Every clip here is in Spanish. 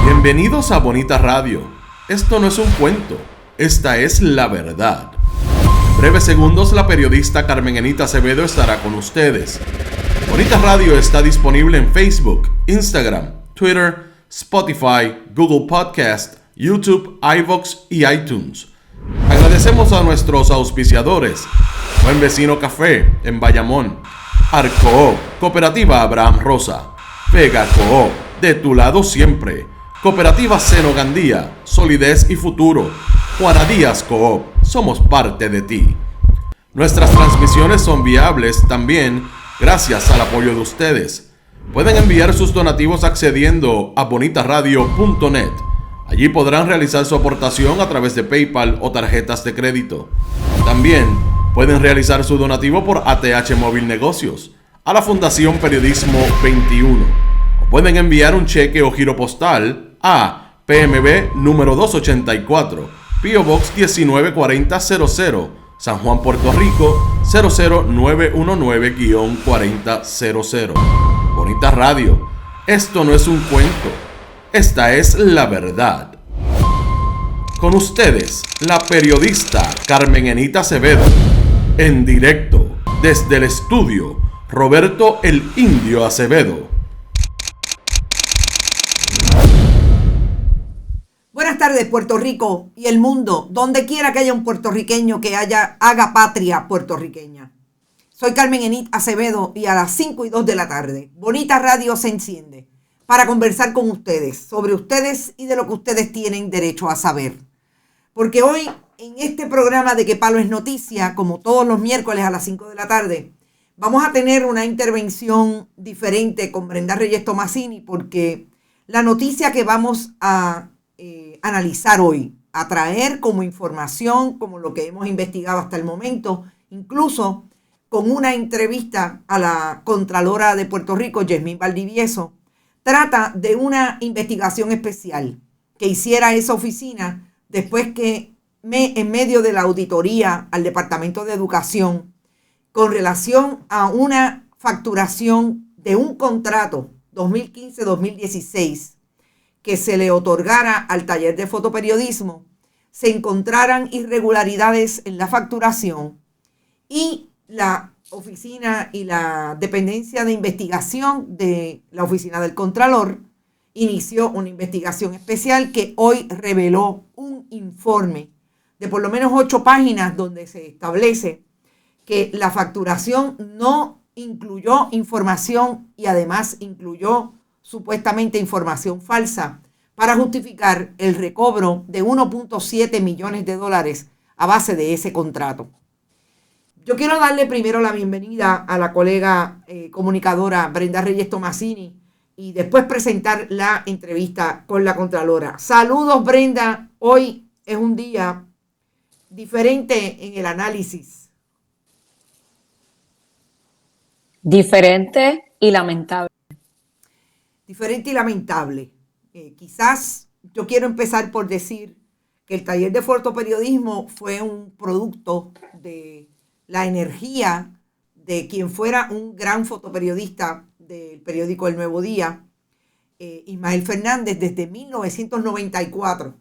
Bienvenidos a Bonita Radio. Esto no es un cuento, esta es la verdad. En breves segundos la periodista Carmen Enita Acevedo estará con ustedes. Bonita Radio está disponible en Facebook, Instagram, Twitter, Spotify, Google Podcast, YouTube, iVoox y iTunes. Agradecemos a nuestros auspiciadores: Buen Vecino Café en Bayamón, Arcoop, Cooperativa Abraham Rosa, Vega Coop, de tu lado siempre, Cooperativa Seno Gandía, Solidez y Futuro, Juana Díaz Coop, somos parte de ti. Nuestras transmisiones son viables también gracias al apoyo de ustedes. Pueden enviar sus donativos accediendo a bonitaradio.net. Allí podrán realizar su aportación a través de PayPal o tarjetas de crédito. También pueden realizar su donativo por ATH Móvil Negocios a la Fundación Periodismo 21. O pueden enviar un cheque o giro postal a PMB número 284, P.O. Box 194000, San Juan, Puerto Rico 00919-4000. Bonita Radio, esto no es un cuento, esta es la verdad. Con ustedes, la periodista Carmen Enita Acevedo, en directo desde el estudio Roberto el Indio Acevedo. Buenas tardes, Puerto Rico y el mundo, donde quiera que haya un puertorriqueño que haga patria puertorriqueña. Soy Carmen Enita Acevedo y a las 5:02 de la tarde, Bonita Radio se enciende para conversar con ustedes sobre ustedes y de lo que ustedes tienen derecho a saber. Porque hoy, en este programa de Que Palo es Noticia, como todos los miércoles a las 5 de la tarde, vamos a tener una intervención diferente con Brenda Reyes Tomasini, porque la noticia que vamos a analizar hoy, a traer como información, como lo que hemos investigado hasta el momento, incluso con una entrevista a la Contralora de Puerto Rico, Yasmín Valdivieso, trata de una investigación especial que hiciera esa oficina después que en medio de la auditoría al Departamento de Educación con relación a una facturación de un contrato 2015-2016 que se le otorgara al taller de fotoperiodismo, se encontraran irregularidades en la facturación y la oficina y la dependencia de investigación de la oficina del Contralor inició una investigación especial que hoy reveló un informe de por lo menos 8 páginas donde se establece que la facturación no incluyó información y además incluyó supuestamente información falsa para justificar el recobro de 1.7 millones de dólares a base de ese contrato. Yo quiero darle primero la bienvenida a la colega comunicadora Brenda Reyes Tomasini y después presentar la entrevista con la Contralora. Saludos, Brenda. Hoy es un día diferente en el análisis. Diferente y lamentable. Diferente y lamentable. Quizás yo quiero empezar por decir que el taller de fotoperiodismo fue un producto de la energía de quien fuera un gran fotoperiodista del periódico El Nuevo Día, Ismael Fernández, desde 1994.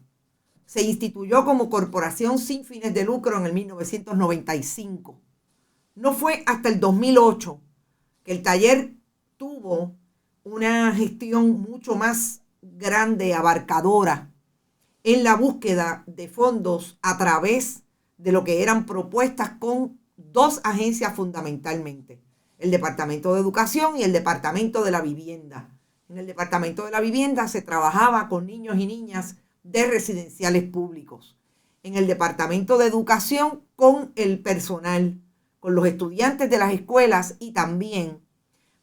Se instituyó como corporación sin fines de lucro en el 1995. No fue hasta el 2008 que el taller tuvo una gestión mucho más grande, abarcadora, en la búsqueda de fondos a través de lo que eran propuestas con 2 agencias fundamentalmente, el Departamento de Educación y el Departamento de la Vivienda. En el Departamento de la Vivienda se trabajaba con niños y niñas de residenciales públicos. En el Departamento de Educación con el personal, con los estudiantes de las escuelas y también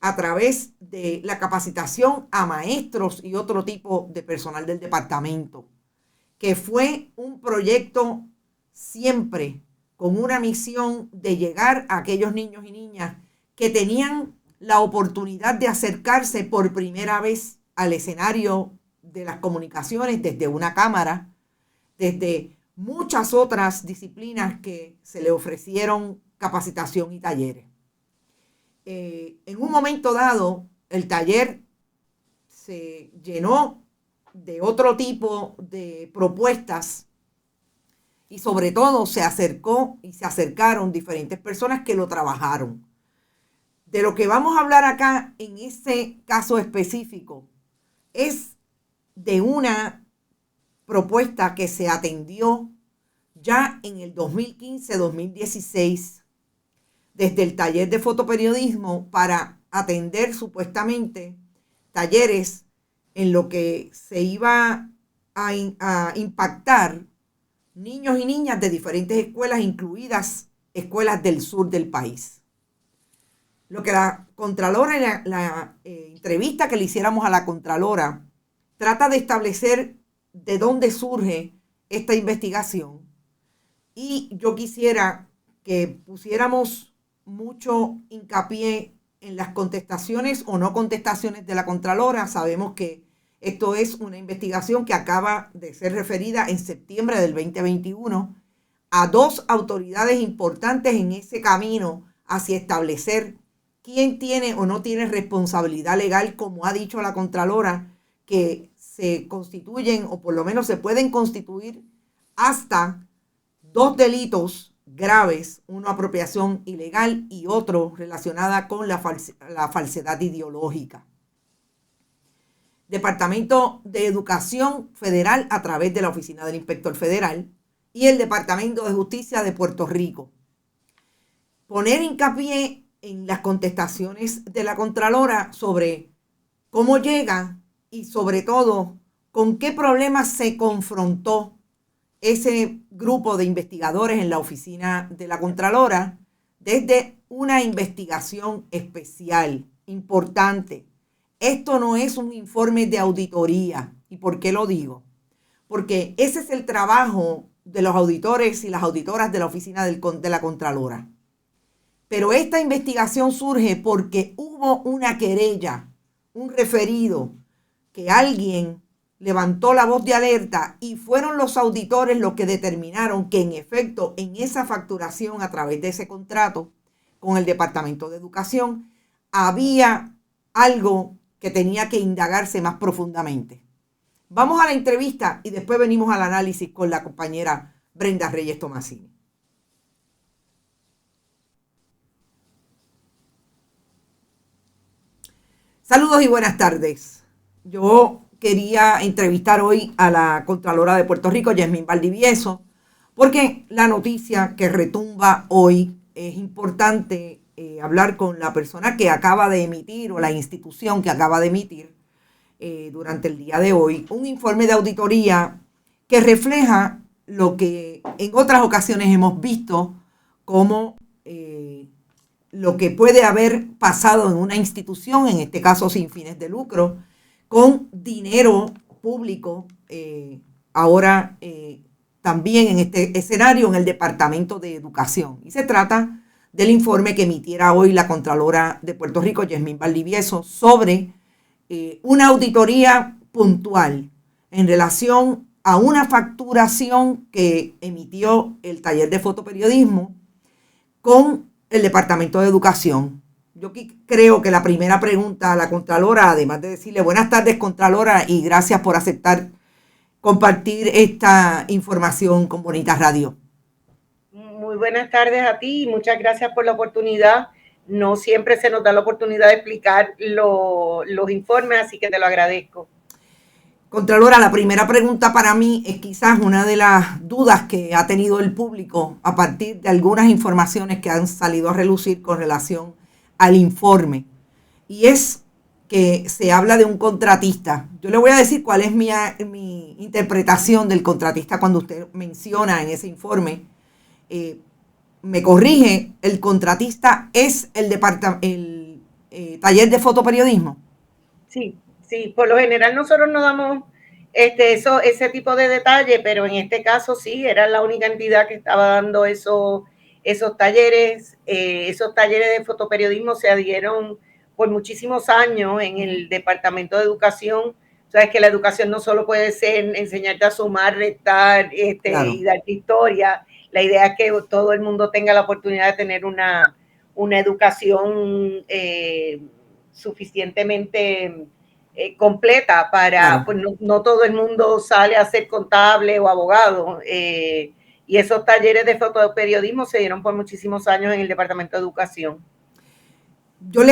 a través de la capacitación a maestros y otro tipo de personal del departamento, que fue un proyecto siempre con una misión de llegar a aquellos niños y niñas que tenían la oportunidad de acercarse por primera vez al escenario de las comunicaciones desde una cámara, desde muchas otras disciplinas que se le ofrecieron capacitación y talleres. En un momento dado, el taller se llenó de otro tipo de propuestas y sobre todo se acercó y se acercaron diferentes personas que lo trabajaron. De lo que vamos a hablar acá en ese caso específico es de una propuesta que se atendió ya en el 2015-2016 desde el taller de fotoperiodismo para atender supuestamente talleres en lo que se iba a impactar niños y niñas de diferentes escuelas, incluidas escuelas del sur del país. Lo que la Contralora, en la entrevista que le hiciéramos a la Contralora, trata de establecer de dónde surge esta investigación. Y yo quisiera que pusiéramos mucho hincapié en las contestaciones o no contestaciones de la Contralora. Sabemos que esto es una investigación que acaba de ser referida en septiembre del 2021 a dos autoridades importantes en ese camino hacia establecer quién tiene o no tiene responsabilidad legal, como ha dicho la Contralora, que se constituyen o por lo menos se pueden constituir hasta dos delitos graves, uno apropiación ilegal y otro relacionada con la falsedad ideológica. Departamento de Educación Federal a través de la Oficina del Inspector Federal y el Departamento de Justicia de Puerto Rico. Poner hincapié en las contestaciones de la Contralora sobre cómo llega y sobre todo con qué problemas se confrontó ese grupo de investigadores en la oficina de la Contralora desde una investigación especial, importante. Esto no es un informe de auditoría. ¿Y por qué lo digo? Porque ese es el trabajo de los auditores y las auditoras de la oficina de la Contralora. Pero esta investigación surge porque hubo una querella, un referido, que alguien levantó la voz de alerta y fueron los auditores los que determinaron que en efecto en esa facturación a través de ese contrato con el Departamento de Educación había algo que tenía que indagarse más profundamente. Vamos a la entrevista y después venimos al análisis con la compañera Brenda Reyes Tomasini. Saludos y buenas tardes. Yo quería entrevistar hoy a la Contralora de Puerto Rico, Yasmín Valdivieso, porque la noticia que retumba hoy es importante hablar con la persona que acaba de emitir o la institución que acaba de emitir durante el día de hoy un informe de auditoría que refleja lo que en otras ocasiones hemos visto como lo que puede haber pasado en una institución, en este caso sin fines de lucro, con dinero público, ahora también en este escenario en el Departamento de Educación. Y se trata del informe que emitiera hoy la Contralora de Puerto Rico, Yasmín Valdivieso, sobre una auditoría puntual en relación a una facturación que emitió el taller de fotoperiodismo con el Departamento de Educación. Yo creo que la primera pregunta a la Contralora, además de decirle buenas tardes, Contralora, y gracias por aceptar compartir esta información con Bonita Radio. Muy buenas tardes a ti y muchas gracias por la oportunidad. No siempre se nos da la oportunidad de explicar los informes, así que te lo agradezco. Contralora, la primera pregunta para mí es quizás una de las dudas que ha tenido el público a partir de algunas informaciones que han salido a relucir con relación al informe. Y es que se habla de un contratista. Yo le voy a decir cuál es mi interpretación del contratista cuando usted menciona en ese informe. Me corrige, el contratista es el taller de fotoperiodismo. Sí, por lo general nosotros no damos ese tipo de detalle, pero en este caso sí, era la única entidad que estaba dando esos talleres. Esos talleres de fotoperiodismo se adhieron por muchísimos años en el Departamento de Educación. Sabes que la educación no solo puede ser enseñarte a sumar, restar claro, y darte historia. La idea es que todo el mundo tenga la oportunidad de tener una educación suficientemente completa para, claro. pues no todo el mundo sale a ser contable o abogado. Y esos talleres de fotoperiodismo se dieron por muchísimos años en el Departamento de Educación. Yo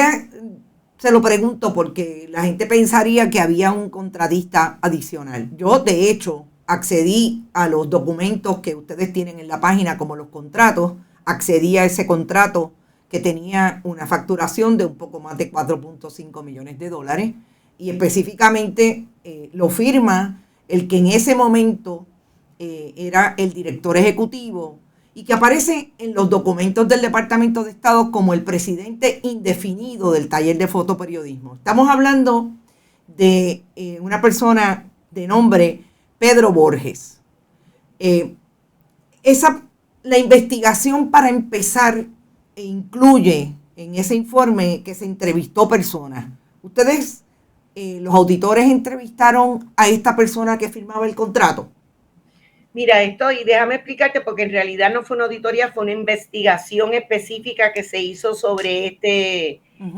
se lo pregunto porque la gente pensaría que había un contratista adicional. Yo, de hecho, accedí a los documentos que ustedes tienen en la página como los contratos, accedí a ese contrato que tenía una facturación de un poco más de 4.5 millones de dólares y específicamente lo firma el que en ese momento era el director ejecutivo y que aparece en los documentos del Departamento de Estado como el presidente indefinido del taller de fotoperiodismo. Estamos hablando de una persona de nombre Pedro Borges. La investigación para empezar incluye en ese informe que se entrevistó personas. Ustedes, los auditores, entrevistaron a esta persona que firmaba el contrato. Mira, esto, y déjame explicarte, porque en realidad no fue una auditoría, fue una investigación específica que se hizo sobre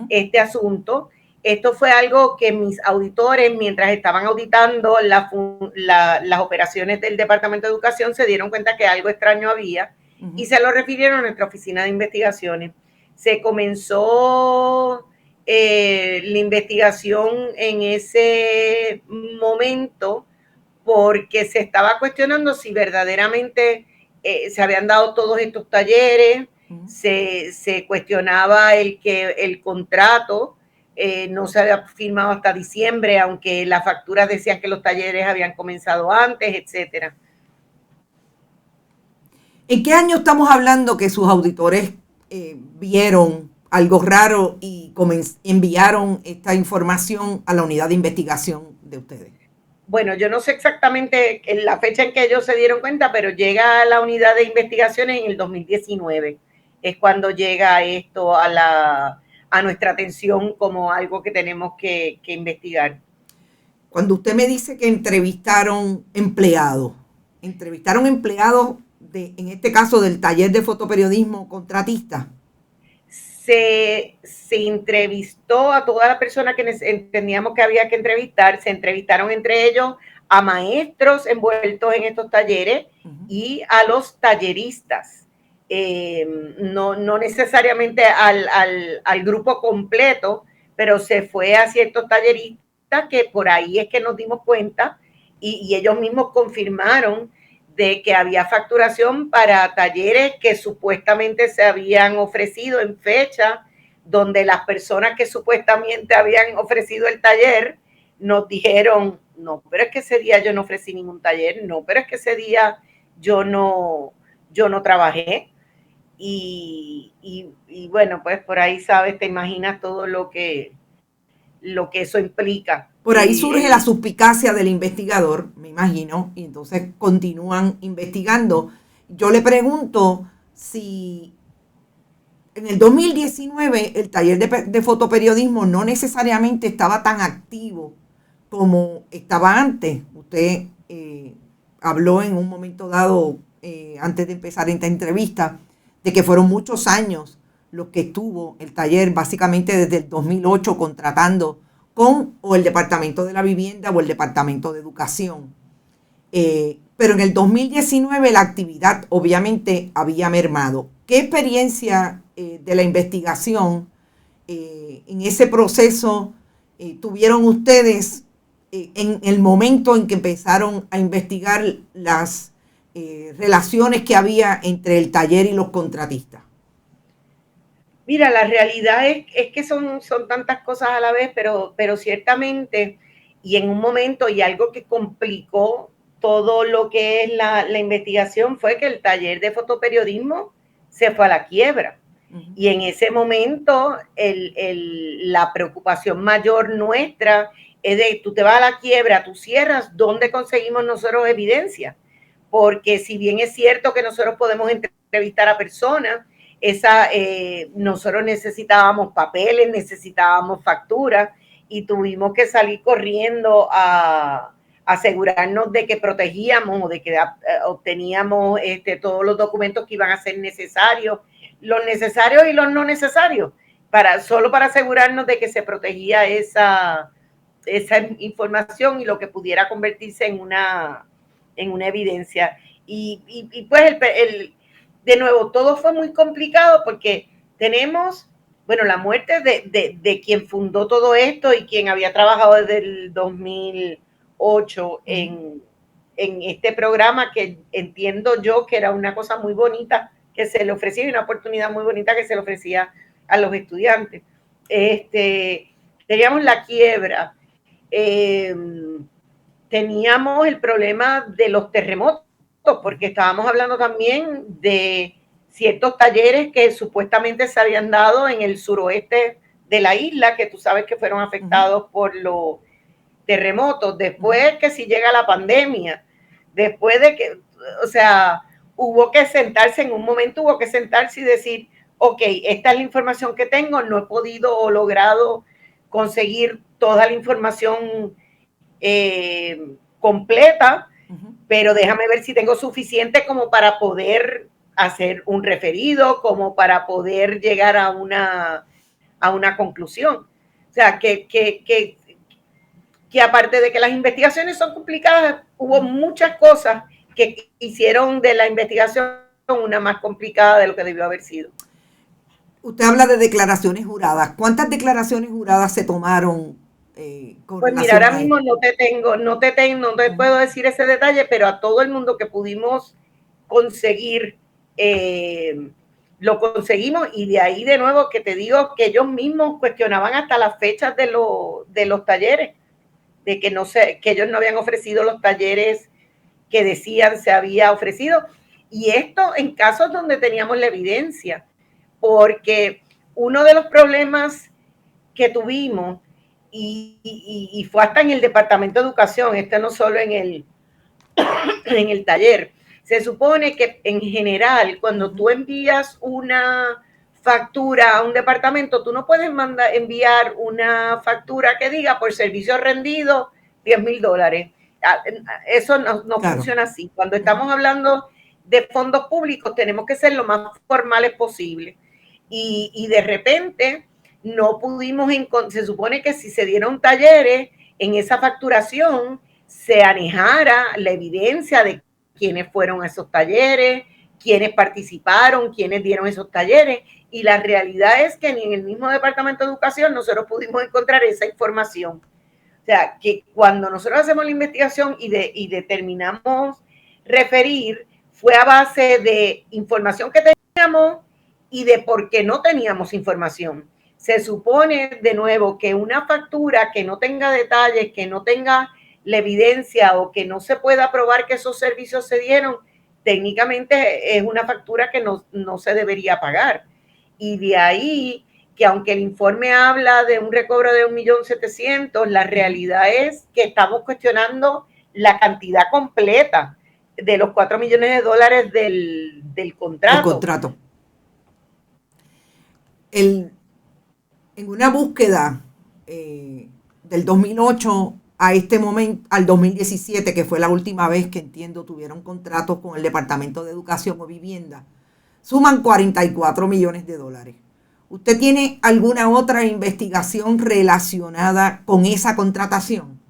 este asunto. Esto fue algo que mis auditores, mientras estaban auditando las operaciones del Departamento de Educación, se dieron cuenta que algo extraño había y se lo refirieron a nuestra oficina de investigaciones. Se comenzó la investigación en ese momento porque se estaba cuestionando si verdaderamente se habían dado todos estos talleres, se cuestionaba que el contrato no se había firmado hasta diciembre, aunque las facturas decían que los talleres habían comenzado antes, etcétera. ¿En qué año estamos hablando que sus auditores vieron algo raro y enviaron esta información a la unidad de investigación de ustedes? Bueno, yo no sé exactamente la fecha en que ellos se dieron cuenta, pero llega a la unidad de investigaciones en el 2019. Es cuando llega esto a nuestra atención como algo que tenemos que investigar. Cuando usted me dice que entrevistaron empleados en este caso del taller de fotoperiodismo contratista. Se entrevistó a toda la persona que entendíamos que había que entrevistar, se entrevistaron entre ellos a maestros envueltos en estos talleres y a los talleristas. No necesariamente al grupo completo, pero se fue a ciertos talleristas que por ahí es que nos dimos cuenta y ellos mismos confirmaron de que había facturación para talleres que supuestamente se habían ofrecido en fecha, donde las personas que supuestamente habían ofrecido el taller nos dijeron, no, pero es que ese día yo no ofrecí ningún taller, no, pero es que ese día yo no trabajé. Y bueno, pues por ahí, sabes, te imaginas todo lo que eso implica. Por ahí surge la suspicacia del investigador, me imagino, y entonces continúan investigando. Yo le pregunto si en el 2019 el taller de fotoperiodismo no necesariamente estaba tan activo como estaba antes. Usted habló en un momento dado, antes de empezar esta entrevista, de que fueron muchos años los que estuvo el taller, básicamente desde el 2008, contratando con o el Departamento de la Vivienda o el Departamento de Educación. Pero en el 2019 la actividad obviamente había mermado. ¿Qué experiencia de la investigación en ese proceso tuvieron ustedes en el momento en que empezaron a investigar las relaciones que había entre el taller y los contratistas? Mira, la realidad es que son tantas cosas a la vez, pero ciertamente, y en un momento, y algo que complicó todo lo que es la investigación, fue que el taller de fotoperiodismo se fue a la quiebra. Y en ese momento, la preocupación mayor nuestra es de, tú te vas a la quiebra, tú cierras, ¿dónde conseguimos nosotros evidencia? Porque si bien es cierto que nosotros podemos entrevistar a personas, nosotros necesitábamos papeles, necesitábamos facturas y tuvimos que salir corriendo a asegurarnos de que protegíamos o de que obteníamos todos los documentos que iban a ser necesarios, los necesarios y los no necesarios, solo para asegurarnos de que se protegía esa esa información y lo que pudiera convertirse en una evidencia. Y pues de nuevo, todo fue muy complicado porque tenemos, bueno, la muerte de quien fundó todo esto y quien había trabajado desde el 2008 en este programa, que entiendo yo que era una cosa muy bonita que se le ofrecía, y una oportunidad muy bonita que se le ofrecía a los estudiantes. Teníamos la quiebra, teníamos el problema de los terremotos, porque estábamos hablando también de ciertos talleres que supuestamente se habían dado en el suroeste de la isla, que tú sabes que fueron afectados por los terremotos. Después que si llega la pandemia, después de que, o sea, hubo que sentarse en un momento, hubo que sentarse y decir, ok, esta es la información que tengo, no he podido o logrado conseguir toda la información completa, pero déjame ver si tengo suficiente como para poder hacer un referido, como para poder llegar a una conclusión. O sea, que aparte de que las investigaciones son complicadas, hubo muchas cosas que hicieron de la investigación una más complicada de lo que debió haber sido. Usted habla de declaraciones juradas. ¿Cuántas declaraciones juradas se tomaron? Pues mira, ahora mismo no te puedo decir ese detalle, pero a todo el mundo que pudimos conseguir, lo conseguimos, y de ahí de nuevo que te digo que ellos mismos cuestionaban hasta las fechas de los talleres, de que que ellos no habían ofrecido los talleres que decían se había ofrecido, y esto en casos donde teníamos la evidencia, porque uno de los problemas que tuvimos, y fue hasta en el Departamento de Educación, no solo en el taller, se supone que en general cuando tú envías una factura a un departamento, tú no puedes enviar una factura que diga por servicio rendido $10,000. Eso no claro. Funciona así. Cuando estamos hablando de fondos públicos, tenemos que ser lo más formales posible. Y de repente no pudimos se supone que si se dieron talleres, en esa facturación se anejara la evidencia de quiénes fueron a esos talleres, quiénes participaron, quiénes dieron esos talleres, y la realidad es que ni en el mismo Departamento de Educación nosotros pudimos encontrar esa información. O sea, que cuando nosotros hacemos la investigación y determinamos referir, fue a base de información que teníamos y de por qué no teníamos información. Se supone, de nuevo, que una factura que no tenga detalles, que no tenga la evidencia o que no se pueda probar que esos servicios se dieron, técnicamente es una factura que no se debería pagar. Y de ahí que aunque el informe habla de un recobro de 1.700.000, la realidad es que estamos cuestionando la cantidad completa de los $4 millones del contrato. El contrato. En una búsqueda del 2008 a este momento, al 2017, que fue la última vez que entiendo tuvieron contratos con el Departamento de Educación o Vivienda, suman $44 millones. ¿Usted tiene alguna otra investigación relacionada con esa contratación?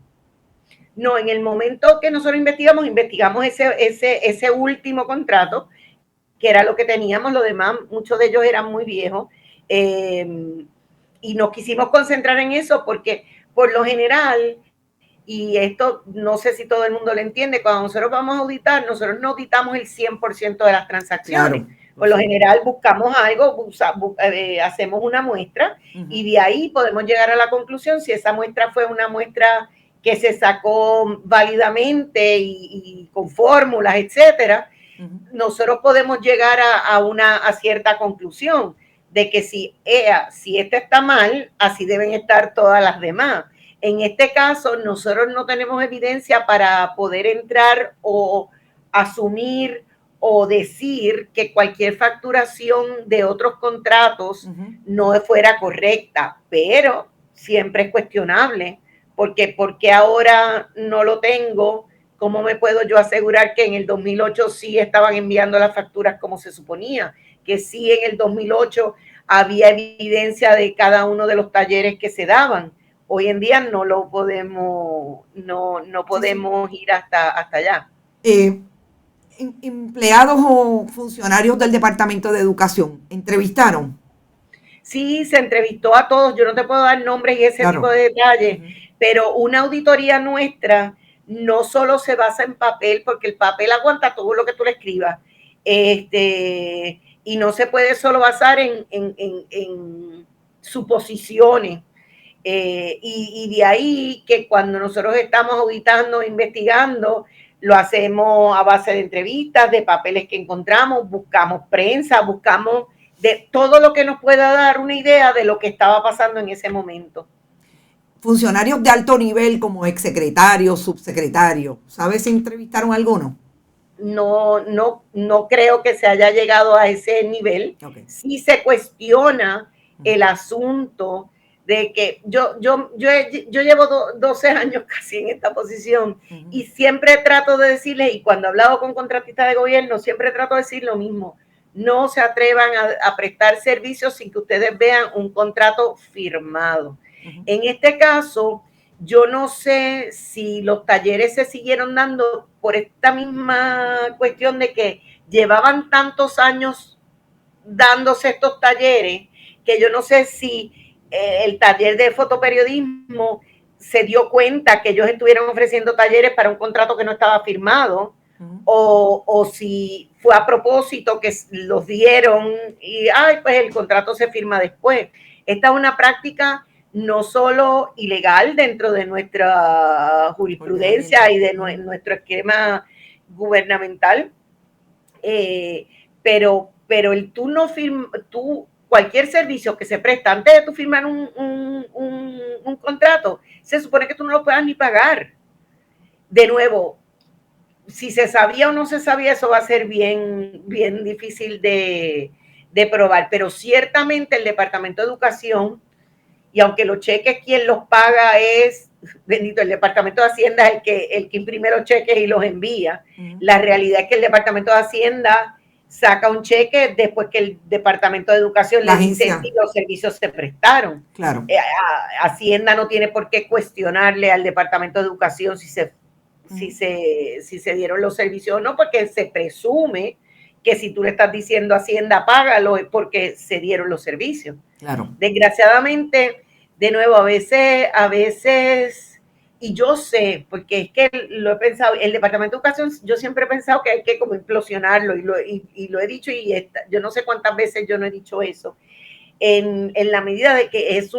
No, en el momento que nosotros investigamos ese último contrato, que era lo que teníamos. Lo demás, muchos de ellos eran muy viejos, y nos quisimos concentrar en eso porque por lo general, y esto no sé si todo el mundo lo entiende, cuando nosotros vamos a auditar, nosotros no auditamos el 100% de las transacciones. Claro. Por lo general buscamos algo, hacemos una muestra, y de ahí podemos llegar a la conclusión si esa muestra fue una muestra que se sacó válidamente y con fórmulas, etcétera. Nosotros podemos llegar a cierta conclusión de que si esta está mal, así deben estar todas las demás. En este caso, nosotros no tenemos evidencia para poder entrar o asumir o decir que cualquier facturación de otros contratos no fuera correcta, pero siempre es cuestionable, porque ahora no lo tengo. ¿Cómo me puedo yo asegurar que en el 2008 sí estaban enviando las facturas como se suponía? Que sí en el 2008 había evidencia de cada uno de los talleres que se daban, hoy en día no lo podemos, no podemos ir hasta allá. Empleados o funcionarios del Departamento de Educación, ¿entrevistaron? Sí, se entrevistó a todos, yo no te puedo dar nombres y ese tipo de detalles, pero una auditoría nuestra no solo se basa en papel, porque el papel aguanta todo lo que tú le escribas, y no se puede solo basar en suposiciones. Y de ahí que cuando nosotros estamos auditando, investigando, lo hacemos a base de entrevistas, de papeles que encontramos, buscamos prensa, buscamos de todo lo que nos pueda dar una idea de lo que estaba pasando en ese momento. Funcionarios de alto nivel como exsecretarios, subsecretarios, ¿sabes si entrevistaron a alguno? No creo que se haya llegado a ese nivel. Okay. Sí se cuestiona el asunto de que yo llevo 12 años casi en esta posición y siempre trato de decirles, y cuando he hablado con contratistas de gobierno, siempre trato de decir lo mismo: no se atrevan a prestar servicios sin que ustedes vean un contrato firmado. En este caso, yo no sé si los talleres se siguieron dando por esta misma cuestión de que llevaban tantos años dándose estos talleres, que yo no sé si el taller de fotoperiodismo se dio cuenta que ellos estuvieron ofreciendo talleres para un contrato que no estaba firmado, o si fue a propósito que los dieron y pues el contrato se firma después. Esta es una práctica no solo ilegal dentro de nuestra jurisprudencia y de nuestro esquema gubernamental, pero el tú cualquier servicio que se presta antes de tú firmar un contrato, se supone que tú no lo puedas ni pagar. De nuevo, si se sabía o no se sabía, eso va a ser bien difícil de probar, pero ciertamente el Departamento de Educación, y aunque los cheques quien los paga es, bendito, el Departamento de Hacienda es el que imprime los cheques y los envía. La realidad es que el Departamento de Hacienda saca un cheque después que el Departamento de Educación le dice si los servicios se prestaron. Claro. Hacienda no tiene por qué cuestionarle al Departamento de Educación si se dieron los servicios o no, porque se presume que si tú le estás diciendo a Hacienda págalo es porque se dieron los servicios. Claro. Desgraciadamente, de nuevo, a veces, y yo sé, porque es que lo he pensado, el Departamento de Educación, yo siempre he pensado que hay que como implosionarlo, y lo he dicho, yo no sé cuántas veces yo no he dicho eso, en la medida de que es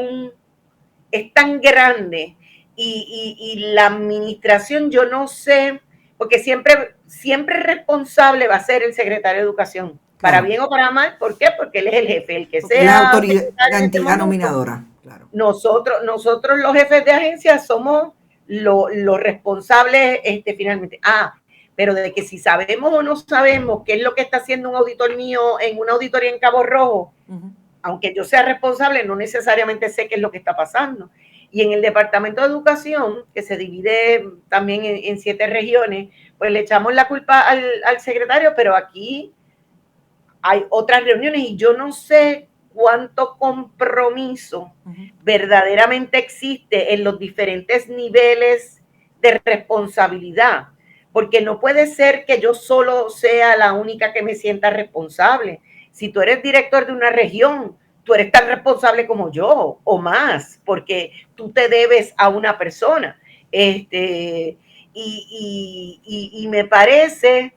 tan grande, y la administración, yo no sé, porque siempre responsable va a ser el secretario de Educación, para bien o para mal. ¿Por qué? Porque él es el jefe, el que porque sea la autoridad, la entidad nominadora. Claro. Nosotros los jefes de agencia somos los responsables finalmente. Pero de que si sabemos o no sabemos qué es lo que está haciendo un auditor mío en una auditoría en Cabo Rojo, aunque yo sea responsable, no necesariamente sé qué es lo que está pasando. Y en el Departamento de Educación, que se divide también en 7 regiones, pues le echamos la culpa al secretario, pero aquí hay otras reuniones y yo no sé cuánto compromiso verdaderamente existe en los diferentes niveles de responsabilidad, porque no puede ser que yo solo sea la única que me sienta responsable. Si tú eres director de una región, tú eres tan responsable como yo o más, porque tú te debes a una persona. Y me parece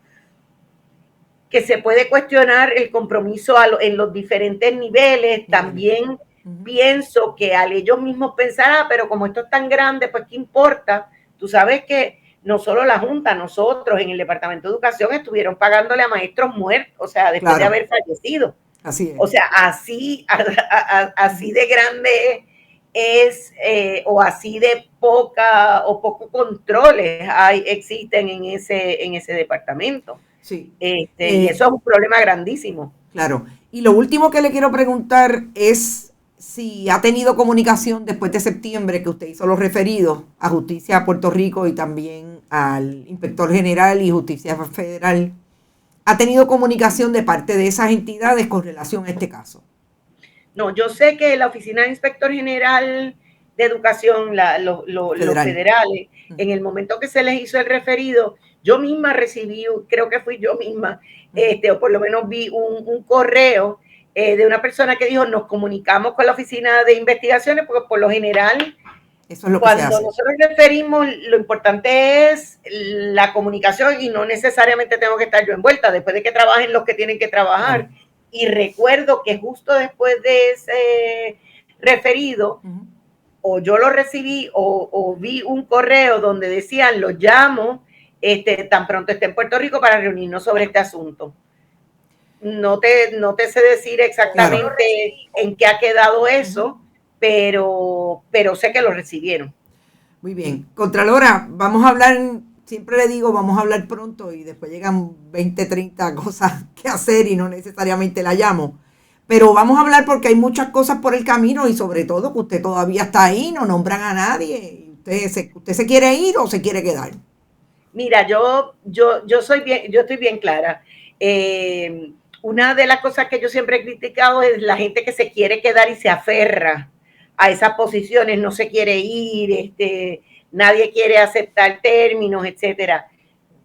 que se puede cuestionar el compromiso en los diferentes niveles. También pienso que al ellos mismos pensar, pero como esto es tan grande, pues ¿qué importa? Tú sabes que no solo la Junta, nosotros en el Departamento de Educación estuvieron pagándole a maestros muertos, o sea, después de haber fallecido. Así es. O sea, así de grande es, o así de pocos controles existen en ese departamento. Sí. Y eso es un problema grandísimo. Claro. Y lo último que le quiero preguntar es si ha tenido comunicación después de septiembre, que usted hizo los referidos a Justicia de Puerto Rico y también al Inspector General y Justicia Federal. ¿Ha tenido comunicación de parte de esas entidades con relación a este caso? No, yo sé que la Oficina de Inspector General de Educación, los federales, en el momento que se les hizo el referido, yo misma recibí, creo que fui yo misma, o por lo menos vi un correo de una persona que dijo, nos comunicamos con la Oficina de Investigaciones, porque por lo general, eso es lo que cuando se hace. nosotros referimos, lo importante es la comunicación y no necesariamente tengo que estar yo envuelta, después de que trabajen los que tienen que trabajar. Y recuerdo que justo después de ese referido, o yo lo recibí o vi un correo donde decían, lo llamo tan pronto esté en Puerto Rico para reunirnos sobre este asunto. No te sé decir exactamente en qué ha quedado eso, pero sé que lo recibieron. Muy bien. Contralora, vamos a hablar, siempre le digo, vamos a hablar pronto y después llegan 20, 30 cosas que hacer y no necesariamente la llamo. Pero vamos a hablar porque hay muchas cosas por el camino y sobre todo que usted todavía está ahí, no nombran a nadie. ¿Usted se quiere ir o se quiere quedar? Mira, yo estoy bien clara. Una de las cosas que yo siempre he criticado es la gente que se quiere quedar y se aferra a esas posiciones, no se quiere ir, nadie quiere aceptar términos, etcétera.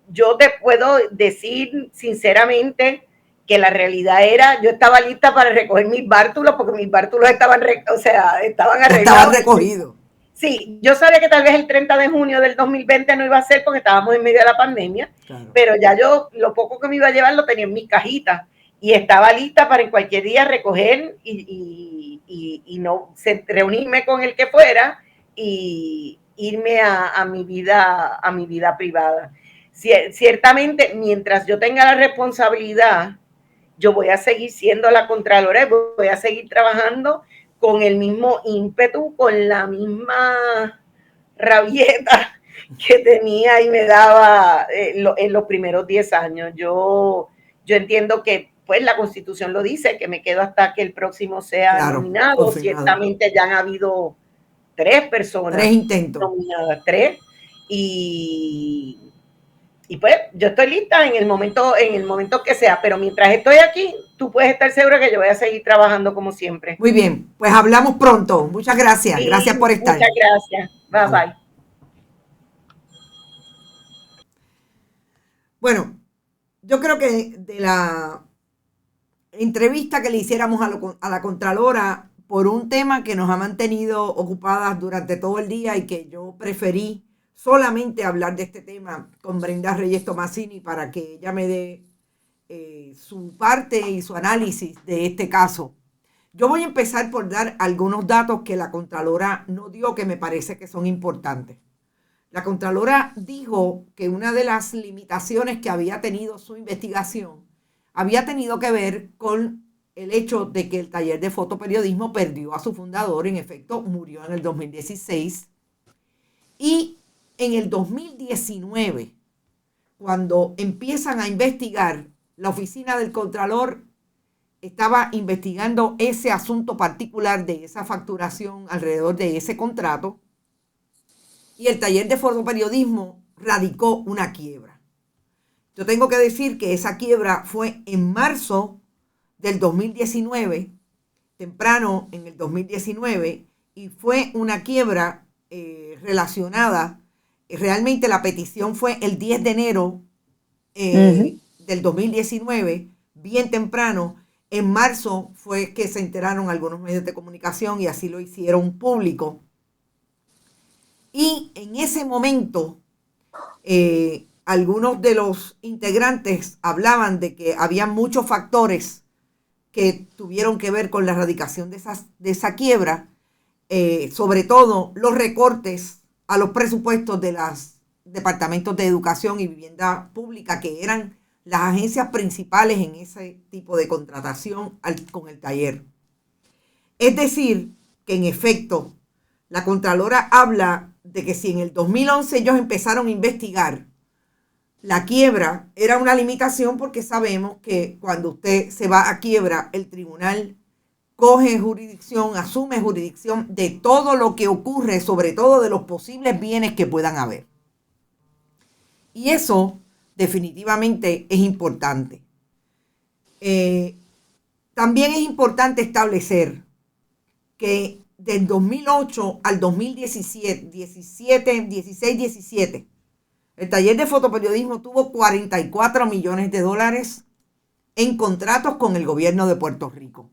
Yo te puedo decir sinceramente que la realidad era, yo estaba lista para recoger mis bártulos porque mis bártulos estaban arreglados. Estaban recogidos. Sí, yo sabía que tal vez el 30 de junio del 2020 no iba a ser porque estábamos en medio de la pandemia, claro. Pero ya yo lo poco que me iba a llevar lo tenía en mis cajitas y estaba lista para en cualquier día recoger y no reunirme con el que fuera y irme a mi vida privada. Ciertamente, mientras yo tenga la responsabilidad, yo voy a seguir siendo la Contralora, voy a seguir trabajando con el mismo ímpetu, con la misma rabieta que tenía y me daba en los primeros 10 años. Yo entiendo que pues la Constitución lo dice, que me quedo hasta que el próximo sea nominado. Confirmado. Ciertamente ya han habido 3 personas. 3 intentos. Nominadas, 3. Y pues yo estoy lista en el momento que sea, pero mientras estoy aquí, tú puedes estar seguro que yo voy a seguir trabajando como siempre. Muy bien, pues hablamos pronto. Muchas gracias. Sí, gracias por estar. Muchas gracias. Bye, bye. Bueno, yo creo que de la entrevista que le hiciéramos a la Contralora por un tema que nos ha mantenido ocupadas durante todo el día y que yo preferí solamente hablar de este tema con Brenda Reyes Tomasini para que ella me dé su parte y su análisis de este caso. Yo voy a empezar por dar algunos datos que la Contralora no dio que me parece que son importantes. La Contralora dijo que una de las limitaciones que había tenido su investigación había tenido que ver con el hecho de que el taller de fotoperiodismo perdió a su fundador, en efecto murió en el 2016, y en el 2019, cuando empiezan a investigar, la oficina del Contralor estaba investigando ese asunto particular de esa facturación alrededor de ese contrato y el taller de fotoperiodismo radicó una quiebra. Yo tengo que decir que esa quiebra fue en marzo del 2019, temprano en el 2019, y fue una quiebra relacionada. Realmente la petición fue el 10 de enero del 2019, bien temprano. En marzo fue que se enteraron algunos medios de comunicación y así lo hicieron público. Y en ese momento, algunos de los integrantes hablaban de que había muchos factores que tuvieron que ver con la erradicación de esa quiebra, sobre todo los recortes a los presupuestos de los departamentos de educación y vivienda pública, que eran las agencias principales en ese tipo de contratación con el taller. Es decir, que en efecto, la Contralora habla de que si en el 2011 ellos empezaron a investigar, la quiebra era una limitación porque sabemos que cuando usted se va a quiebra, el tribunal coge jurisdicción, asume jurisdicción de todo lo que ocurre, sobre todo de los posibles bienes que puedan haber. Y eso definitivamente es importante. También es importante establecer que del 2008 al 2017, 16-17, el taller de fotoperiodismo tuvo $44 millones en contratos con el gobierno de Puerto Rico.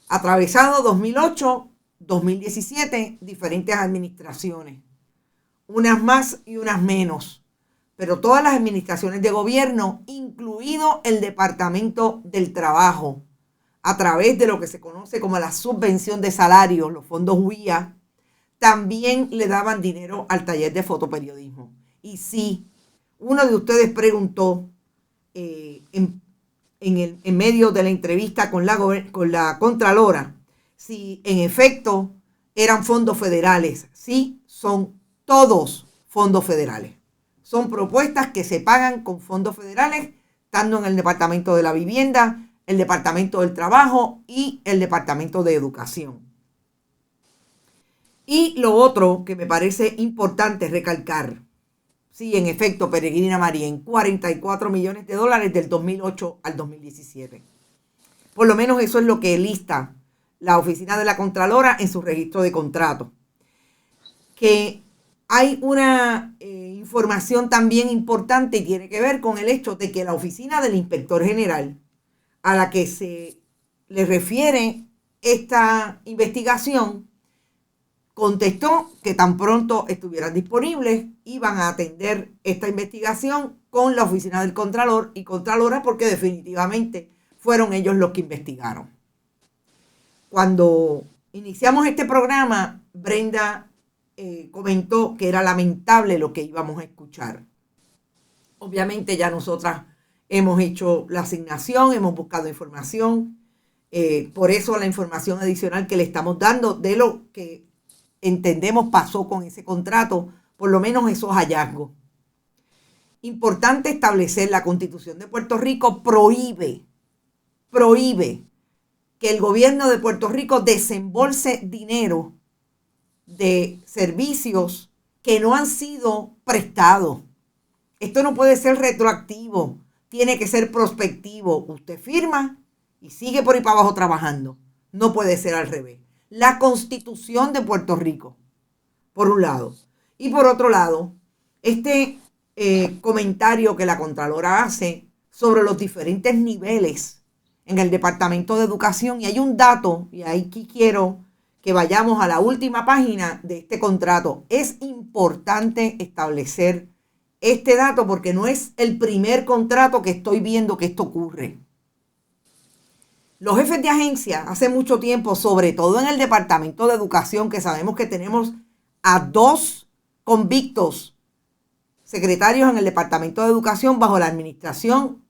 Atravesado 2008-2017, diferentes administraciones, unas más y unas menos, pero todas las administraciones de gobierno, incluido el Departamento del Trabajo, a través de lo que se conoce como la subvención de salarios, los fondos WIA, también le daban dinero al taller de fotoperiodismo. Y sí, uno de ustedes preguntó en medio de la entrevista con la Contralora si en efecto eran fondos federales. Sí, son todos fondos federales. Son propuestas que se pagan con fondos federales, estando en el Departamento de la Vivienda, el Departamento del Trabajo y el Departamento de Educación. Y lo otro que me parece importante recalcar, sí, en efecto, Peregrina Marien, $44 millones del 2008 al 2017. Por lo menos eso es lo que lista la Oficina de la Contralora en su registro de contratos. Que hay una información también importante y tiene que ver con el hecho de que la Oficina del Inspector General, a la que se le refiere esta investigación, contestó que tan pronto estuvieran disponibles iban a atender esta investigación con la Oficina del Contralor y Contralora, porque definitivamente fueron ellos los que investigaron. Cuando iniciamos este programa, Brenda comentó que era lamentable lo que íbamos a escuchar. Obviamente ya nosotras hemos hecho la asignación, hemos buscado información, por eso la información adicional que le estamos dando de lo que entendemos pasó con ese contrato, por lo menos esos hallazgos. Importante establecer, la Constitución de Puerto Rico prohíbe que el gobierno de Puerto Rico desembolse dinero de servicios que no han sido prestados. Esto no puede ser retroactivo, tiene que ser prospectivo. Usted firma y sigue por ahí para abajo trabajando. No puede ser al revés. La Constitución de Puerto Rico, por un lado. Y por otro lado, este comentario que la Contralora hace sobre los diferentes niveles en el Departamento de Educación. Y hay un dato, y aquí quiero que vayamos a la última página de este contrato. Es importante establecer este dato porque no es el primer contrato que estoy viendo que esto ocurre. Los jefes de agencia hace mucho tiempo, sobre todo en el Departamento de Educación, que sabemos que tenemos a 2 convictos secretarios en el Departamento de Educación bajo la administración,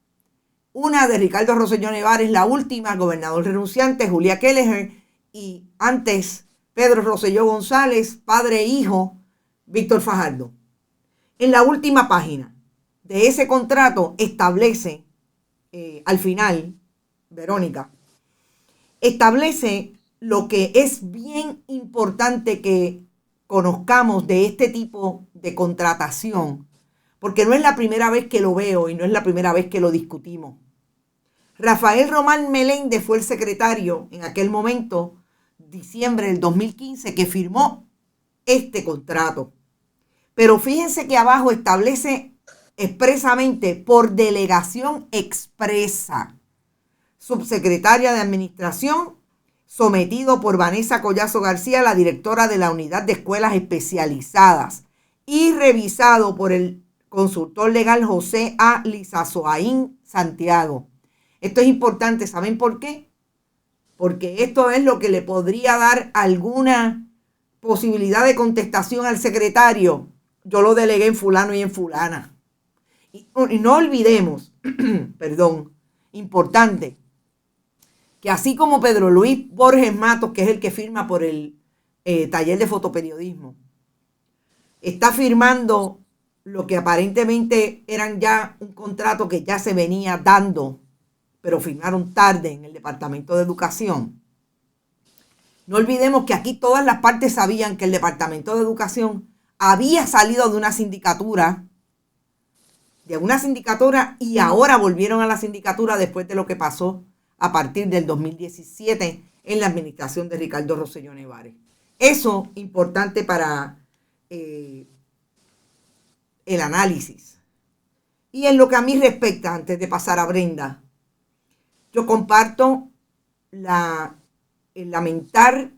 una de Ricardo Rosselló Nevares, la última, gobernador renunciante, Julia Kelleher, y antes Pedro Rosselló González, padre e hijo, Víctor Fajardo. En la última página de ese contrato establece, al final, Verónica, establece lo que es bien importante que conozcamos de este tipo de contratación, porque no es la primera vez que lo veo y no es la primera vez que lo discutimos. Rafael Román Meléndez fue el secretario en aquel momento, diciembre del 2015, que firmó este contrato. Pero fíjense que abajo establece expresamente por delegación expresa, subsecretaria de Administración, sometido por Vanessa Collazo García, la directora de la Unidad de Escuelas Especializadas, y revisado por el consultor legal José A. Lizazoaín Santiago. Esto es importante, ¿saben por qué? Porque esto es lo que le podría dar alguna posibilidad de contestación al secretario. Yo lo delegué en fulano y en fulana. Y no olvidemos, perdón, importante, que así como Pedro Luis Borges Matos, que es el que firma por el taller de fotoperiodismo, está firmando lo que aparentemente eran ya un contrato que ya se venía dando, pero firmaron tarde en el Departamento de Educación. No olvidemos que aquí todas las partes sabían que el Departamento de Educación había salido de una sindicatura y ahora volvieron a la sindicatura después de lo que pasó a partir del 2017 en la administración de Ricardo Rosselló Nevares. Eso importante para el análisis. Y en lo que a mí respecta, antes de pasar a Brenda, yo comparto el lamentar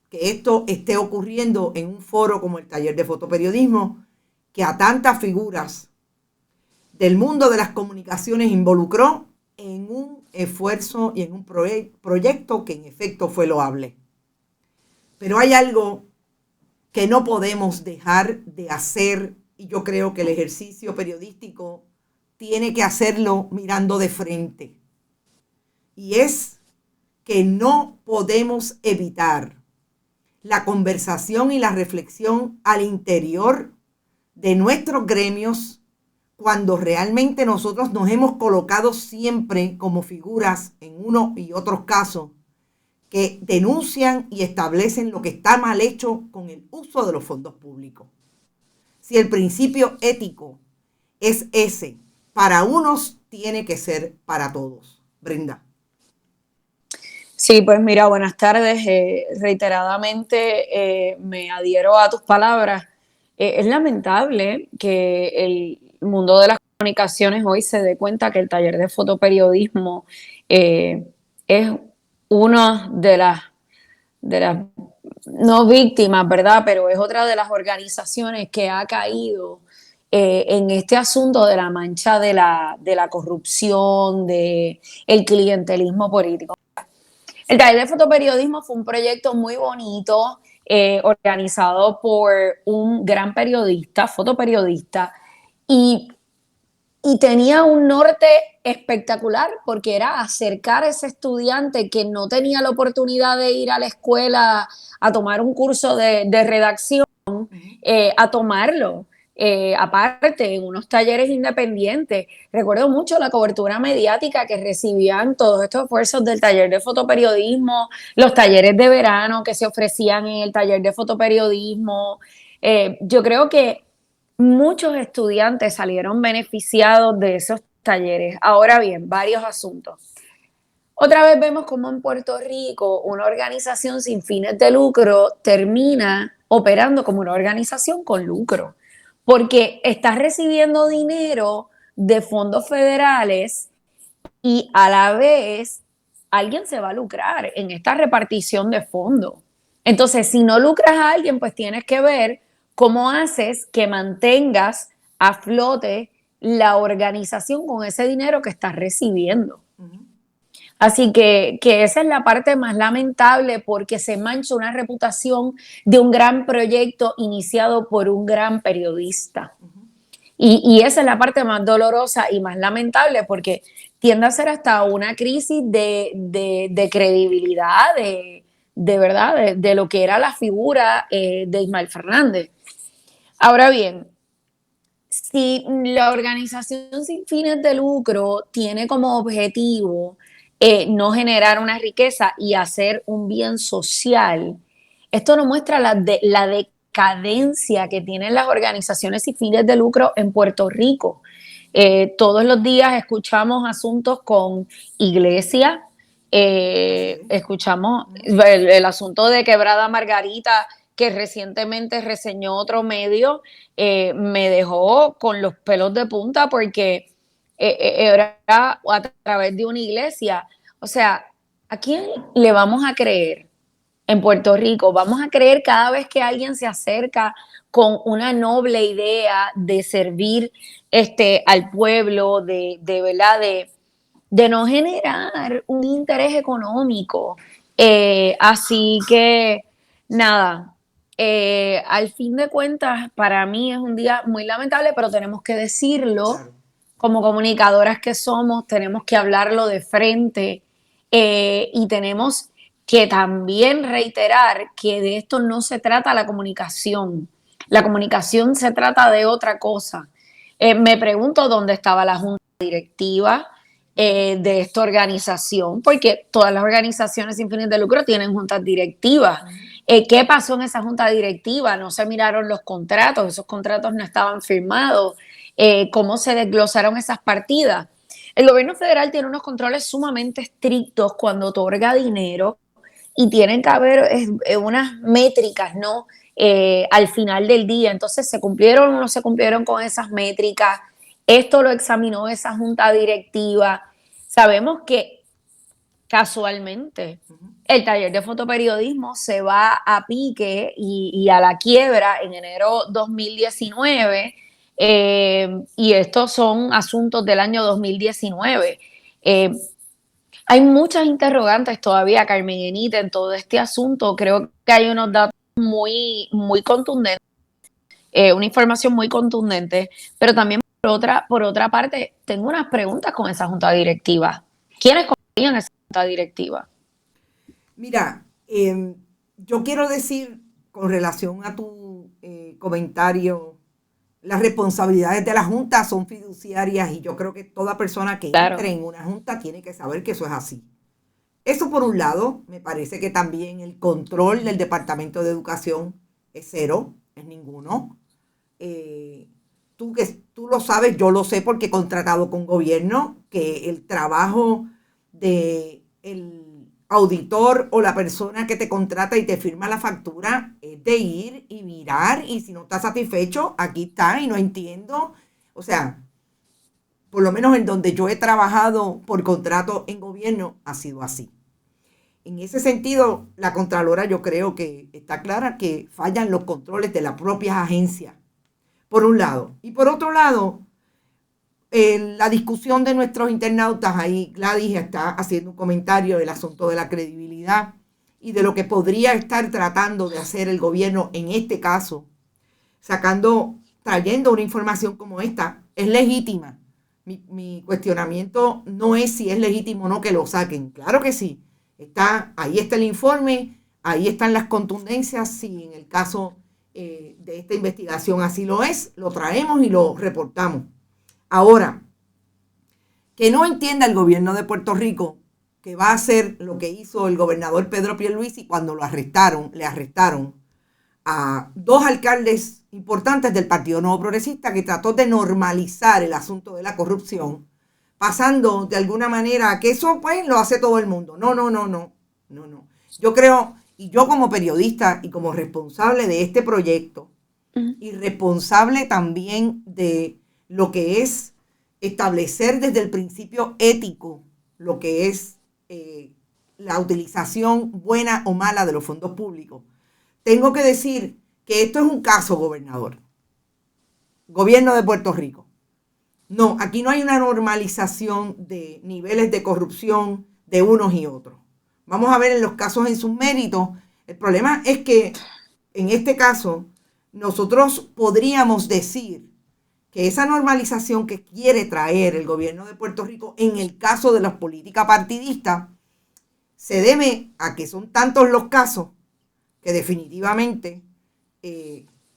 que esto esté ocurriendo en un foro como el Taller de Fotoperiodismo, que a tantas figuras del mundo de las comunicaciones involucró en un esfuerzo y en un proyecto que en efecto fue loable. Pero hay algo que no podemos dejar de hacer, y yo creo que el ejercicio periodístico tiene que hacerlo mirando de frente. Y es que no podemos evitar la conversación y la reflexión al interior de nuestros gremios cuando realmente nosotros nos hemos colocado siempre como figuras en uno y otros casos que denuncian y establecen lo que está mal hecho con el uso de los fondos públicos. Si el principio ético es ese, para unos tiene que ser para todos. Brenda. Sí, pues mira, buenas tardes. Reiteradamente me adhiero a tus palabras. Es lamentable que el mundo de las comunicaciones hoy se dé cuenta que el taller de fotoperiodismo es una de las no víctimas, ¿verdad? Pero es otra de las organizaciones que ha caído en este asunto de la mancha de la corrupción, del clientelismo político. El taller de fotoperiodismo fue un proyecto muy bonito, organizado por un gran periodista, fotoperiodista, y tenía un norte espectacular porque era acercar a ese estudiante que no tenía la oportunidad de ir a la escuela a tomar un curso de redacción, a tomarlo. Aparte, en unos talleres independientes. Recuerdo mucho la cobertura mediática que recibían todos estos esfuerzos del taller de fotoperiodismo, los talleres de verano que se ofrecían en el taller de fotoperiodismo. Yo creo que muchos estudiantes salieron beneficiados de esos talleres. Ahora bien, varios asuntos. Otra vez vemos cómo en Puerto Rico una organización sin fines de lucro termina operando como una organización con lucro, porque estás recibiendo dinero de fondos federales y a la vez alguien se va a lucrar en esta repartición de fondos. Entonces, si no lucras a alguien, pues tienes que ver cómo haces que mantengas a flote la organización con ese dinero que estás recibiendo. Así que esa es la parte más lamentable porque se mancha una reputación de un gran proyecto iniciado por un gran periodista. Y esa es la parte más dolorosa y más lamentable porque tiende a ser hasta una crisis de credibilidad, de verdad, de lo que era la figura de Ismael Fernández. Ahora bien, si la organización sin fines de lucro tiene como objetivo no generar una riqueza y hacer un bien social, esto nos muestra la decadencia que tienen las organizaciones sin fines de lucro en Puerto Rico. Todos los días escuchamos asuntos con iglesia, escuchamos el asunto de Quebrada Margarita, que recientemente reseñó otro medio, me dejó con los pelos de punta porque era a través de una iglesia. O sea, ¿a quién le vamos a creer en Puerto Rico? Vamos a creer cada vez que alguien se acerca con una noble idea de servir al pueblo, ¿verdad? De no generar un interés económico. Así que, nada, al fin de cuentas, para mí es un día muy lamentable, pero tenemos que decirlo. Claro. Como comunicadoras que somos, tenemos que hablarlo de frente y tenemos que también reiterar que de esto no se trata la comunicación. La comunicación se trata de otra cosa. Me pregunto dónde estaba la junta directiva de esta organización, porque todas las organizaciones sin fines de lucro tienen juntas directivas. ¿Qué pasó en esa junta directiva? No se miraron los contratos, esos contratos no estaban firmados. ¿Cómo se desglosaron esas partidas? El gobierno federal tiene unos controles sumamente estrictos cuando otorga dinero y tienen que haber unas métricas, ¿no? Al final del día. Entonces, ¿se cumplieron o no se cumplieron con esas métricas? Esto lo examinó esa junta directiva. Sabemos que casualmente el taller de fotoperiodismo se va a pique y a la quiebra en enero 2019, y estos son asuntos del año 2019. Hay muchas interrogantes todavía, Carmen Enita, en todo este asunto. Creo que hay unos datos muy contundentes, una información muy contundente, pero también por otra parte, tengo unas preguntas con esa junta directiva. ¿Quiénes componían esa junta directiva? Mira, yo quiero decir con relación a tu comentario, las responsabilidades de la Junta son fiduciarias y yo creo que toda persona que Claro. entre en una Junta tiene que saber que eso es así. Eso por un lado, me parece que también el control del Departamento de Educación es cero, es ninguno. Tú lo sabes, yo lo sé porque he contratado con gobierno, que el trabajo del auditor o la persona que te contrata y te firma la factura es de ir y mirar, y si no estás satisfecho, aquí está y no entiendo. O sea, por lo menos en donde yo he trabajado por contrato en gobierno ha sido así. En ese sentido, la Contralora yo creo que está clara que fallan los controles de las propias agencias, por un lado. Y por otro lado, la discusión de nuestros internautas, ahí Gladys está haciendo un comentario del asunto de la credibilidad y de lo que podría estar tratando de hacer el gobierno en este caso, trayendo una información como esta, es legítima. Mi cuestionamiento no es si es legítimo o no que lo saquen. Claro que sí. Ahí está el informe, ahí están las contundencias. Si en el caso de esta investigación así lo es, lo traemos y lo reportamos. Ahora, que no entienda el gobierno de Puerto Rico que va a hacer lo que hizo el gobernador Pedro Pierluisi cuando le arrestaron a dos alcaldes importantes del Partido Nuevo Progresista, que trató de normalizar el asunto de la corrupción, pasando de alguna manera a que eso pues lo hace todo el mundo. No. Yo creo, y yo como periodista y como responsable de este proyecto, y responsable también de lo que es establecer desde el principio ético lo que es la utilización buena o mala de los fondos públicos, tengo que decir que esto es un caso, gobernador, gobierno de Puerto Rico. No, aquí no hay una normalización de niveles de corrupción de unos y otros. Vamos a ver en los casos en sus méritos. El problema es que en este caso nosotros podríamos decir que esa normalización que quiere traer el gobierno de Puerto Rico en el caso de la política partidista se debe a que son tantos los casos que definitivamente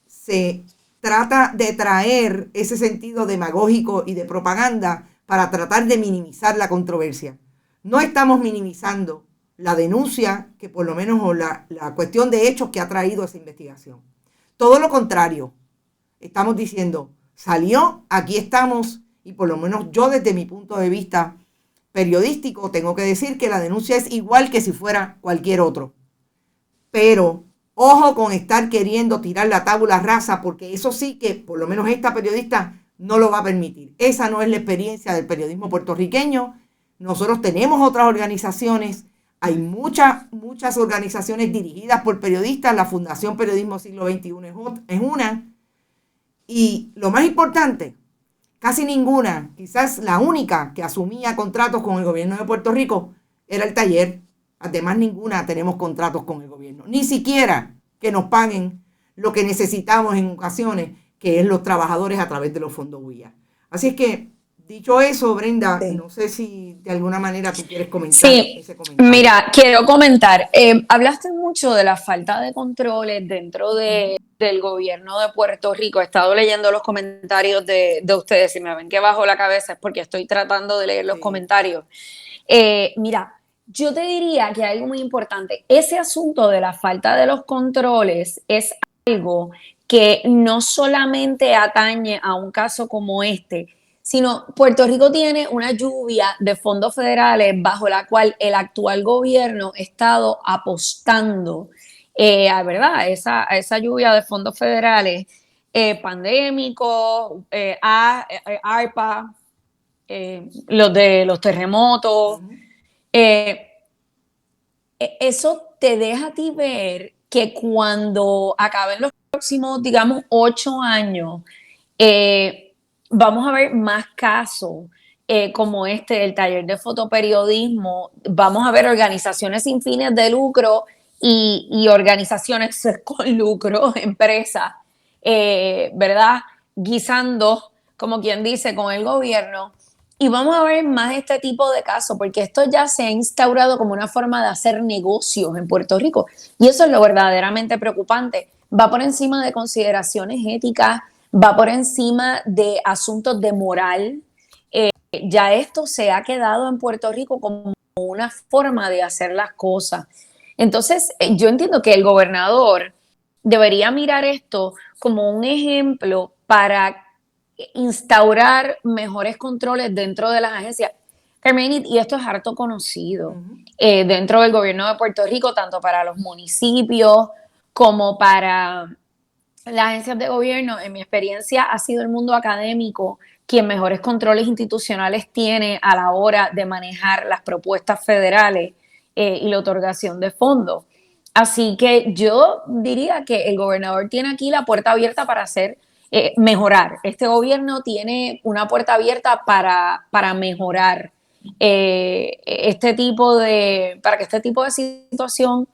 se trata de traer ese sentido demagógico y de propaganda para tratar de minimizar la controversia. No estamos minimizando la denuncia que por lo menos o la cuestión de hechos que ha traído esa investigación. Todo lo contrario, estamos diciendo, salió, aquí estamos, y por lo menos yo desde mi punto de vista periodístico tengo que decir que la denuncia es igual que si fuera cualquier otro. Pero ojo con estar queriendo tirar la tabula rasa, porque eso sí que por lo menos esta periodista no lo va a permitir. Esa no es la experiencia del periodismo puertorriqueño. Nosotros tenemos otras organizaciones, hay muchas organizaciones dirigidas por periodistas, la Fundación Periodismo Siglo XXI es una, y lo más importante, casi ninguna, quizás la única que asumía contratos con el gobierno de Puerto Rico era el taller. Además, ninguna tenemos contratos con el gobierno, ni siquiera que nos paguen lo que necesitamos en ocasiones, que es los trabajadores a través de los fondos WIA. Así es que, dicho eso, Brenda, sí. No sé si de alguna manera tú quieres comentar ese comentario. Mira, quiero comentar, hablaste mucho de la falta de controles dentro del gobierno de Puerto Rico. He estado leyendo los comentarios de ustedes, si me ven que bajo la cabeza es porque estoy tratando de leer los comentarios. Mira, yo te diría que hay algo muy importante. Ese asunto de la falta de los controles es algo que no solamente atañe a un caso como este, sino Puerto Rico tiene una lluvia de fondos federales bajo la cual el actual gobierno ha estado apostando ¿verdad? Esa lluvia de fondos federales pandémicos, ARPA, los de los terremotos. Eso te deja a ti ver que cuando acaben los próximos, digamos, 8 años, vamos a ver más casos como este del taller de fotoperiodismo. Vamos a ver organizaciones sin fines de lucro y organizaciones con lucro, empresas, ¿verdad? Guisando, como quien dice, con el gobierno. Y vamos a ver más este tipo de casos, porque esto ya se ha instaurado como una forma de hacer negocios en Puerto Rico. Y eso es lo verdaderamente preocupante. Va por encima de consideraciones éticas, va por encima de asuntos de moral. Ya esto se ha quedado en Puerto Rico como una forma de hacer las cosas. Entonces, yo entiendo que el gobernador debería mirar esto como un ejemplo para instaurar mejores controles dentro de las agencias. Carmen, y esto es harto conocido dentro del gobierno de Puerto Rico, tanto para los municipios como para las agencias de gobierno. En mi experiencia ha sido el mundo académico quien mejores controles institucionales tiene a la hora de manejar las propuestas federales y la otorgación de fondos. Así que yo diría que el gobernador tiene aquí la puerta abierta para mejorar. Este gobierno tiene una puerta abierta para mejorar para que este tipo de situación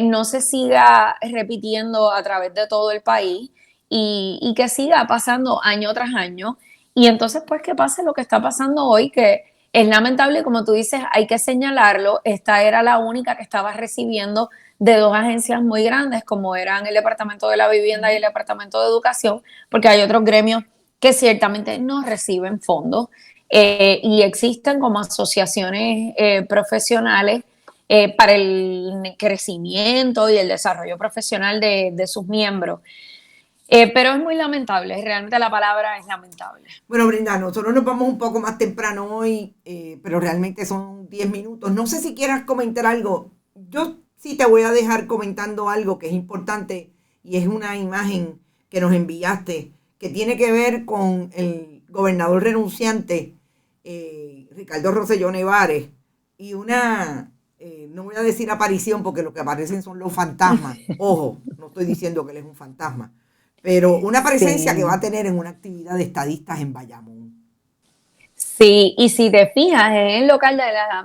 no se siga repitiendo a través de todo el país y que siga pasando año tras año. Y entonces, pues, que pase lo que está pasando hoy, que es lamentable, como tú dices, hay que señalarlo. Esta era la única que estaba recibiendo de 2 agencias muy grandes, como eran el Departamento de la Vivienda y el Departamento de Educación, porque hay otros gremios que ciertamente no reciben fondos y existen como asociaciones profesionales para el crecimiento y el desarrollo profesional de sus miembros. Pero es muy lamentable, realmente la palabra es lamentable. Bueno, Brenda, nosotros nos vamos un poco más temprano hoy, pero realmente son 10 minutos. No sé si quieras comentar algo. Yo sí te voy a dejar comentando algo que es importante y es una imagen que nos enviaste que tiene que ver con el gobernador renunciante, Ricardo Rosselló Nevares, y una, no voy a decir aparición porque lo que aparecen son los fantasmas. Ojo, no estoy diciendo que él es un fantasma, pero una presencia que va a tener en una actividad de estadistas en Bayamón. Sí, y si te fijas, es el local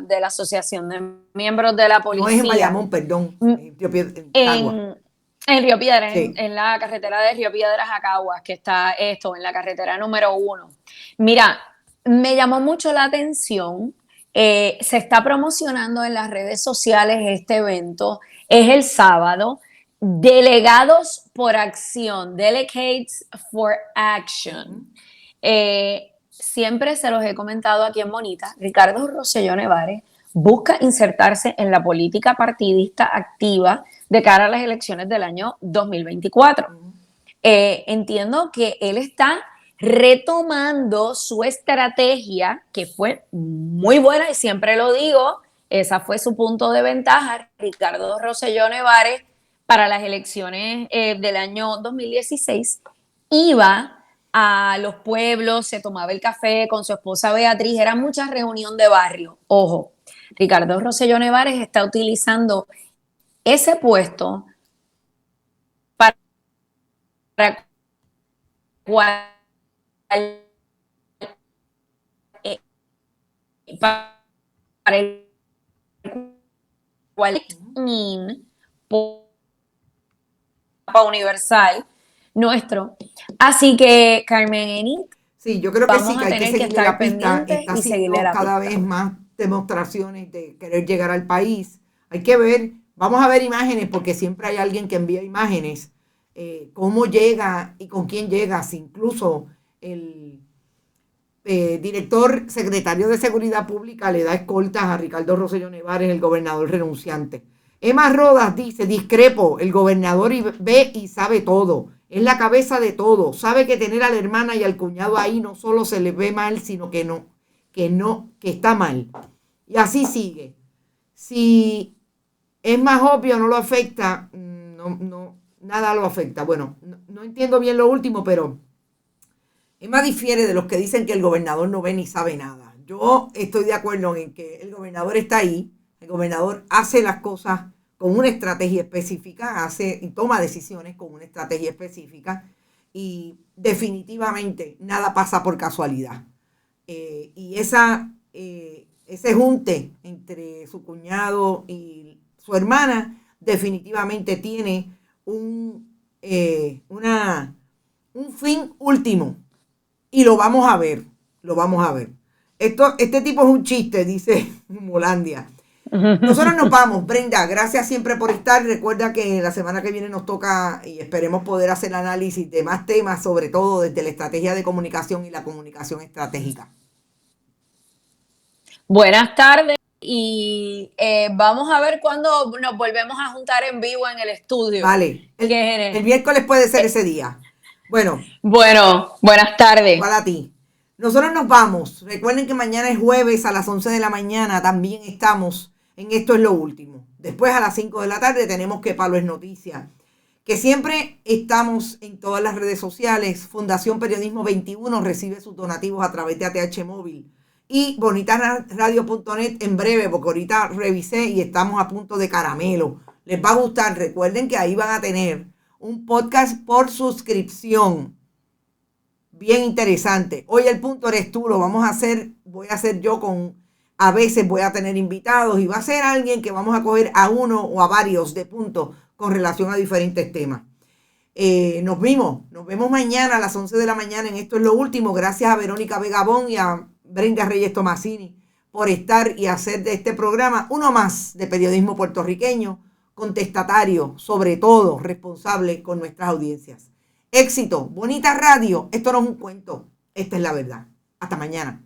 de la Asociación de Miembros de la Policía. No es en Bayamón, perdón, en Río Piedras, sí. en la carretera de Río Piedras a Caguas, que está en la carretera número 1. Mira, me llamó mucho la atención, se está promocionando en las redes sociales este evento, es el sábado. Delegados por acción, Delegates for Action. Siempre se los he comentado aquí en Bonita, Ricardo Rosselló Nevares busca insertarse en la política partidista activa de cara a las elecciones del año 2024. Entiendo que él está retomando su estrategia, que fue muy buena y siempre lo digo, esa fue su punto de ventaja, Ricardo Rosselló Nevares, para las elecciones del año 2016, iba a los pueblos, se tomaba el café con su esposa Beatriz, era mucha reunión de barrio. Ojo, Ricardo Rosselló Nevares está utilizando ese puesto para el cual universal nuestro. Así que, Carmen Enit, sí, yo creo que sí, que hay que seguirle la pista. y Está haciendo seguirle la cada pista. vez más demostraciones de querer llegar al país. Hay que ver, vamos a ver imágenes, porque siempre hay alguien que envía imágenes, cómo llega y con quién llega, si incluso el director secretario de Seguridad Pública le da escoltas a Ricardo Rosselló Nevares, el gobernador renunciante. Emma Rodas dice, discrepo, el gobernador ve y sabe todo. Es la cabeza de todo. Sabe que tener a la hermana y al cuñado ahí no solo se le ve mal, sino que está mal. Y así sigue. Si es más obvio, no lo afecta, nada lo afecta. Bueno, no entiendo bien lo último, pero Emma difiere de los que dicen que el gobernador no ve ni sabe nada. Yo estoy de acuerdo en que el gobernador está ahí, el gobernador hace las cosas con una estrategia específica, hace y toma decisiones con una estrategia específica y definitivamente nada pasa por casualidad. Y ese junte entre su cuñado y su hermana definitivamente tiene un fin último y lo vamos a ver. Este tipo es un chiste, dice Molandia. Nosotros nos vamos, Brenda, gracias siempre por estar. Recuerda que la semana que viene nos toca y esperemos poder hacer análisis de más temas, sobre todo desde la estrategia de comunicación y la comunicación estratégica. Buenas tardes y vamos a ver cuándo nos volvemos a juntar en vivo en el estudio. Vale, el miércoles puede ser ese día. Bueno, buenas tardes. Igual a ti. Nosotros nos vamos. Recuerden que mañana es jueves a las 11 de la mañana. También estamos en Esto es lo Último. Después a las 5 de la tarde tenemos Que Palo es Noticia. Que siempre estamos en todas las redes sociales. Fundación Periodismo 21 recibe sus donativos a través de ATH Móvil. Y bonitasradio.net en breve, porque ahorita revisé y estamos a punto de caramelo. Les va a gustar. Recuerden que ahí van a tener un podcast por suscripción. Bien interesante. Hoy el punto eres tú, voy a hacer yo a veces voy a tener invitados y va a ser alguien que vamos a coger a uno o a varios de puntos con relación a diferentes temas. Nos vemos mañana a las 11 de la mañana en Esto es lo Último. Gracias a Verónica Vegabón y a Brenda Reyes Tomasini por estar y hacer de este programa uno más de periodismo puertorriqueño, contestatario, sobre todo responsable con nuestras audiencias. Éxito, Bonita Radio. Esto no es un cuento, esta es la verdad. Hasta mañana.